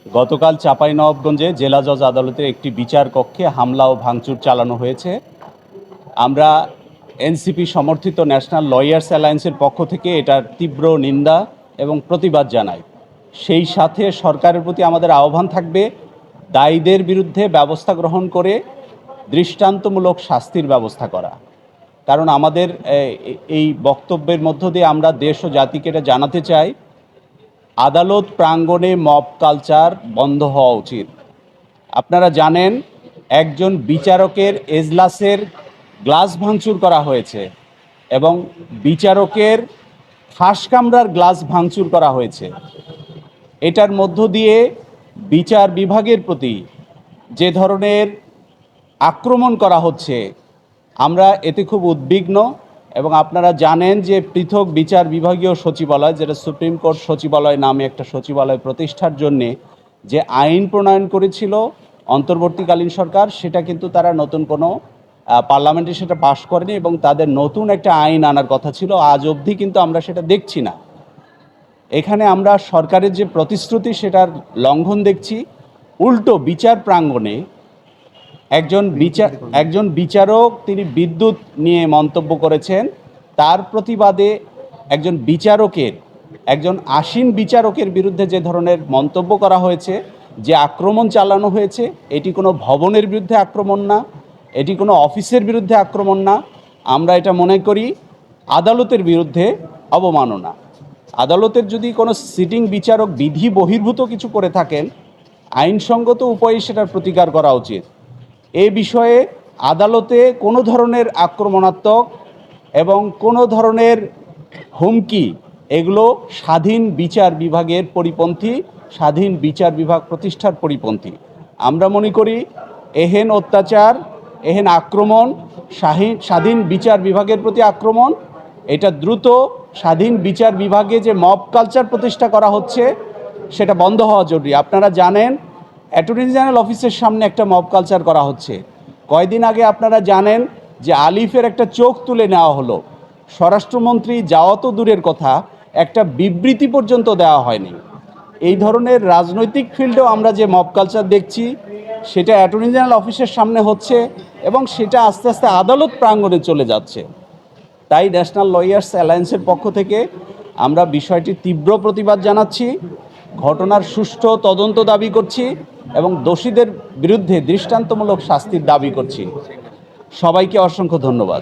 গতকাল চাঁপাইনবাবগঞ্জে জেলা জজ আদালতের একটি বিচার কক্ষে হামলা ও ভাঙচুর চালানো হয়েছে। আমরা এনসিপি সমর্থিত ন্যাশনাল লয়ার্স অ্যালায়েন্সের পক্ষ থেকে এটার তীব্র নিন্দা এবং প্রতিবাদ জানাই। সেই সাথে সরকারের প্রতি আমাদের আহ্বান থাকবে দায়ীদের বিরুদ্ধে ব্যবস্থা গ্রহণ করে দৃষ্টান্তমূলক শাস্তির ব্যবস্থা করা। কারণ আমাদের এই বক্তব্যের মধ্য দিয়ে আমরা দেশ ও জাতিকে এটা জানাতে চাই, আদালত প্রাঙ্গণে মব কালচার বন্ধ হওয়া উচিত। আপনারা জানেন, একজন বিচারকের এজলাসের গ্লাস ভাঙচুর করা হয়েছে এবং বিচারকের ফাঁস কামরার গ্লাস ভাঙচুর করা হয়েছে। এটার মধ্য দিয়ে বিচার বিভাগের প্রতি যে ধরনের আক্রমণ করা হচ্ছে, আমরা এতে খুব উদ্বিগ্ন। এবং আপনারা জানেন যে পৃথক বিচার বিভাগীয় সচিবালয়, যেটা সুপ্রিম কোর্ট সচিবালয় নামে একটা সচিবালয় প্রতিষ্ঠার জন্যে যে আইন প্রণয়ন করেছিল অন্তর্বর্তীকালীন সরকার, সেটা কিন্তু তারা নতুন কোনো পার্লামেন্টে সেটা পাশ করেনি এবং তাদের নতুন একটা আইন আনার কথা ছিল। আজ অবধি কিন্তু আমরা সেটা দেখছি না। এখানে আমরা সরকারের যে প্রতিশ্রুতি সেটার লঙ্ঘন দেখছি। উল্টো বিচার প্রাঙ্গণে একজন বিচারক তিনি বিদ্যুৎ নিয়ে মন্তব্য করেছেন, তার প্রতিবাদে একজন আসীন বিচারকের বিরুদ্ধে যে ধরনের মন্তব্য করা হয়েছে, যে আক্রমণ চালানো হয়েছে, এটি কোনো ভবনের বিরুদ্ধে আক্রমণ না, এটি কোনো অফিসের বিরুদ্ধে আক্রমণ না। আমরা এটা মনে করি আদালতের বিরুদ্ধে অবমাননা। আদালতের যদি কোনো সিটিং বিচারক বিধি বহির্ভূত কিছু করে থাকেন, আইনসঙ্গত উপায়ে সেটার প্রতিকার করা উচিত। এ বিষয়ে আদালতে কোনো ধরনের আক্রমণাত্মক এবং কোনো ধরনের হুমকি, এগুলো স্বাধীন বিচার বিভাগের পরিপন্থী, স্বাধীন বিচার বিভাগ প্রতিষ্ঠার পরিপন্থী। আমরা মনে করি এহেন অত্যাচার, এহেন আক্রমণ, স্বাধীন বিচার বিভাগের প্রতি আক্রমণ, এটা দ্রুত স্বাধীন বিচার বিভাগে যে মব কালচার প্রতিষ্ঠা করা হচ্ছে সেটা বন্ধ হওয়া জরুরি। আপনারা জানেন অ্যাটর্নি জেনারেল অফিসের সামনে একটা মব কালচার করা হচ্ছে। কয়দিন আগে আপনারা জানেন যে আলিফের একটা চোখ তুলে নেওয়া হলো। স্বরাষ্ট্রমন্ত্রী যাওয়া তো দূরের কথা, একটা বিবৃতি পর্যন্ত দেওয়া হয়নি। এই ধরনের রাজনৈতিক ফিল্ডেও আমরা যে মব কালচার দেখছি, সেটা অ্যাটর্নি জেনারেল অফিসের সামনে হচ্ছে এবং সেটা আস্তে আস্তে আদালত প্রাঙ্গণে চলে যাচ্ছে। তাই ন্যাশনাল লয়ার্স অ্যালায়েন্সের পক্ষ থেকে আমরা বিষয়টির তীব্র প্রতিবাদ জানাচ্ছি, ঘটনার সুষ্ঠু তদন্ত দাবি করছি এবং দোষীদের বিরুদ্ধে দৃষ্টান্তমূলক শাস্তির দাবি করছি। সবাইকে অসংখ্য ধন্যবাদ।